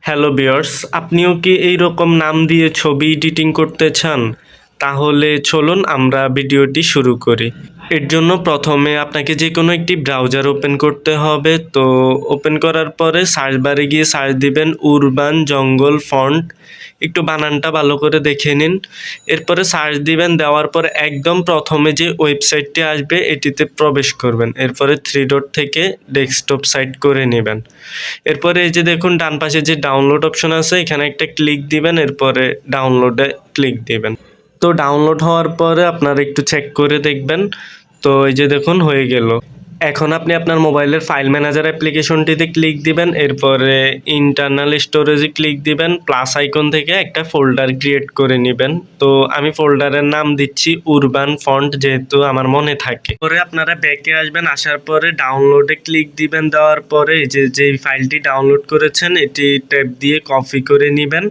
Hello viewers, আপনিও কি এইরকম নাম দিয়ে ছবি এডিটিং করতে চান? তাহলে চলুন আমরা ভিডিওটি শুরু করি। এর জন্য প্রথমে আপনাকে যে কোনো একটি ব্রাউজার ওপেন করতে হবে। তো ওপেন করার পরে সার্চ বারে গিয়ে সার্চ দিবেন উরবান জঙ্গল ফন্ট। একটু বানানটা ভালো করে দেখে নিন। এরপরে সার্চ দিবেন, দেওয়ার পরে একদম প্রথমে যে ওয়েবসাইটটি আসবে এটিতে প্রবেশ করবেন। এরপরে থ্রি ডট থেকে ডেস্কটপ সাইট করে নেবেন। এরপরে এই যে দেখুন ডান পাশে যে ডাউনলোড অপশন আছে, এখানে একটা ক্লিক দিবেন। এরপরে ডাউনলোডে ক্লিক দিবেন। তো ডাউনলোড হওয়ার পরে আপনারা একটু চেক করে দেখবেন। তো এই যে দেখুন হয়ে গেল। এখন আপনি আপনার মোবাইলের ফাইল ম্যানেজার অ্যাপ্লিকেশনটিতে ক্লিক দিবেন। এরপরে ইন্টারনাল স্টোরেজে ক্লিক দিবেন। প্লাস আইকন থেকে একটা ফোল্ডার ক্রিয়েট করে নেবেন। তো আমি ফোল্ডারের নাম দিচ্ছি উরবান ফন্ট, যেহেতু আমার মনে থাকে। পরে আপনারা ব্যাকে আসবেন, আসার পরে ডাউনলোডে ক্লিক দিবেন। দেওয়ার পরে যে ফাইলটি ডাউনলোড করেছেন এটি ট্যাব দিয়ে কপি করে নেবেন।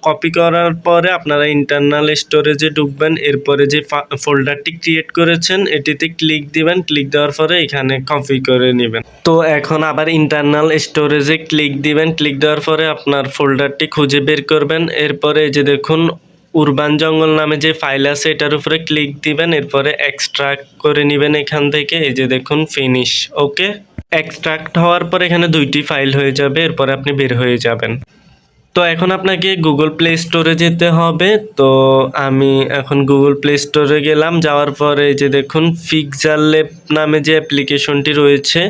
কপি করার পরে আপনারা ইন্টারনাল স্টোরেজে ঢুকবেন। এরপরে যে ফোল্ডারটি ক্রিয়েট করেছেন এটিতে ক্লিক দিবেন। ক্লিক দেওয়ার পরে এখানে কপি করে নেবেন। তো এখন আবার ইন্টারনাল স্টোরেজে ক্লিক দিবেন। ক্লিক দেওয়ার পরে আপনার ফোল্ডারটি খুঁজে বের করবেন। এরপরে যে দেখুন উরবান জঙ্গল নামে যে ফাইল আছে এটার উপরে ক্লিক দিবেন। এরপরে এক্সট্রাক্ট করে নেবেন এখান থেকে। এই যে দেখুন ফিনিশ। ওকে, এক্সট্রাক্ট হওয়ার পর এখানে দুইটি ফাইল হয়ে যাবে। এরপরে আপনি বের হয়ে যাবেন। তো এখন আপনাকে গুগল প্লে স্টোরে যেতে হবে। তো আমি এখন গুগল প্লে স্টোরে গেলাম। যাওয়ার পরে এই যে দেখুন পিক্সেল ল্যাব নামে যে অ্যাপ্লিকেশনটি রয়েছে,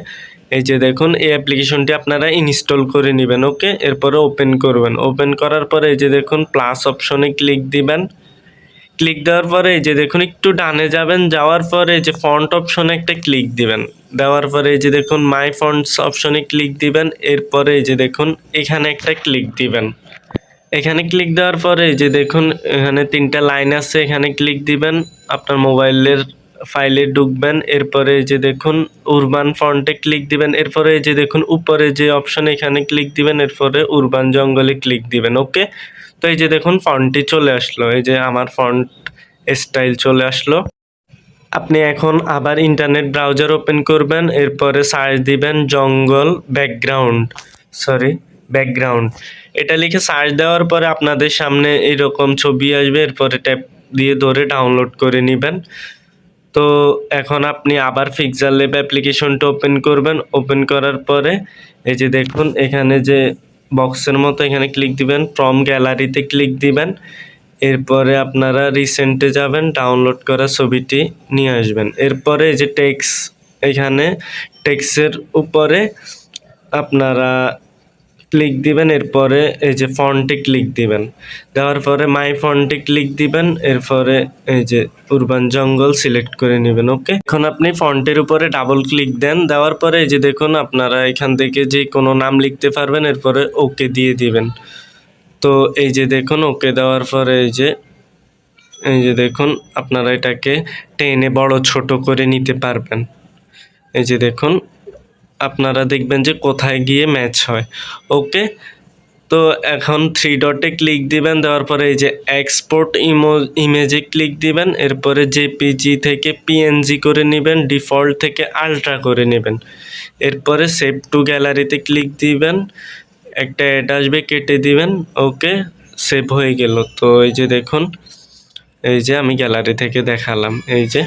এই যে দেখুন এই অ্যাপ্লিকেশনটি আপনারা ইনস্টল করে নেবেন। ওকে, এরপরে ওপেন করবেন। ওপেন করার পরে এই যে দেখুন প্লাস অপশনে ক্লিক দিবেন। ক্লিক দেওয়ার পরে এই যে দেখুন একটু ডানে যাবেন। যাওয়ার পরে এই যে ফন্ট অপশনে একটা ক্লিক দিবেন। দেওয়ার পরে এই যে দেখুন মাই ফন্টস অপশনে ক্লিক দিবেন। এরপরে এই যে দেখুন এখানে একটা ক্লিক দিবেন। এখানে ক্লিক দেওয়ার পরে এই যে দেখুন এখানে তিনটা লাইন আছে, এখানে ক্লিক দিবেন। আপনার মোবাইলের ফাইলে ঢুকবেন। এরপরে এই যে দেখুন উরবান ফন্টে ক্লিক দিবেন। এরপরে এই যে দেখুন উপরে যে অপশন এখানে ক্লিক দিবেন। এরপরে উরবান জঙ্গলে ক্লিক দিবেন। ওকে, তো এই যে দেখুন ফন্টটি চলে আসলো। এই যে আমার ফন্ট স্টাইল চলে আসলো। আপনি এখন আবার ইন্টারনেট ব্রাউজার ওপেন করবেন। এরপরে সার্চ দিবেন জঙ্গল ব্যাকগ্রাউন্ড। এটা লিখে সার্চ দেওয়ার পরে আপনাদের সামনে এইরকম ছবি আসবে। এরপরে ট্যাপ দিয়ে ধরে ডাউনলোড করে নেবেন। তো এখন আপনি আবার পিক্সেল ল্যাব অ্যাপ্লিকেশনটা ওপেন করবেন। ওপেন করার পরে এই যে দেখুন এখানে যে বক্সের মতো এখানে ক্লিক দিবেন, ফ্রম গ্যালারিতে ক্লিক দিবেন। এরপরে আপনারা রিসেন্টে যাবেন, ডাউনলোড করা ছবিটি নিয়ে আসবেন। এরপরে এই যে এখানে টেক্সের উপরে আপনারা ক্লিক দিবেন। এরপরে এই যে ফন্টে ক্লিক দিবেন। দেওয়ার পরে মাই ফন্টে ক্লিক দিবেন। এরপরে এই যে উরবান জঙ্গল সিলেক্ট করে নেবেন। ওকে, এখন আপনি ফন্টের উপরে ডাবল ক্লিক দেন। দেওয়ার পরে এই যে দেখুন আপনারা এখান থেকে যে কোনো নাম লিখতে পারবেন। এরপরে ওকে দিয়ে দিবেন। তো এই যে দেখুন ওকে দেওয়ার পরে এই যে দেখুন আপনারা এটাকে টেনে বড় ছোট করে নিতে পারবেন। এই যে দেখুন আপনারা দেখবেন যে কোথায় গিয়ে ম্যাচ হয়। ওকে, তো এখন থ্রি ডটে ক্লিক দিবেন। দেওয়ার পরে এই যে এক্সপোর্ট ইমেজে ক্লিক দিবেন। এরপরে জেপিজি থেকে পিএনজি করে নেবেন, ডিফল্ট থেকে আলট্রা করে নেবেন। এরপরে সেভ টু গ্যালারিতে ক্লিক দিবেন। একটা অ্যাড আসবে, কেটে দিবেন। ওকে, সেভ হয়ে গেল। তো এই যে দেখুন এই যে আমি গ্যালারি থেকে দেখালাম। এই যে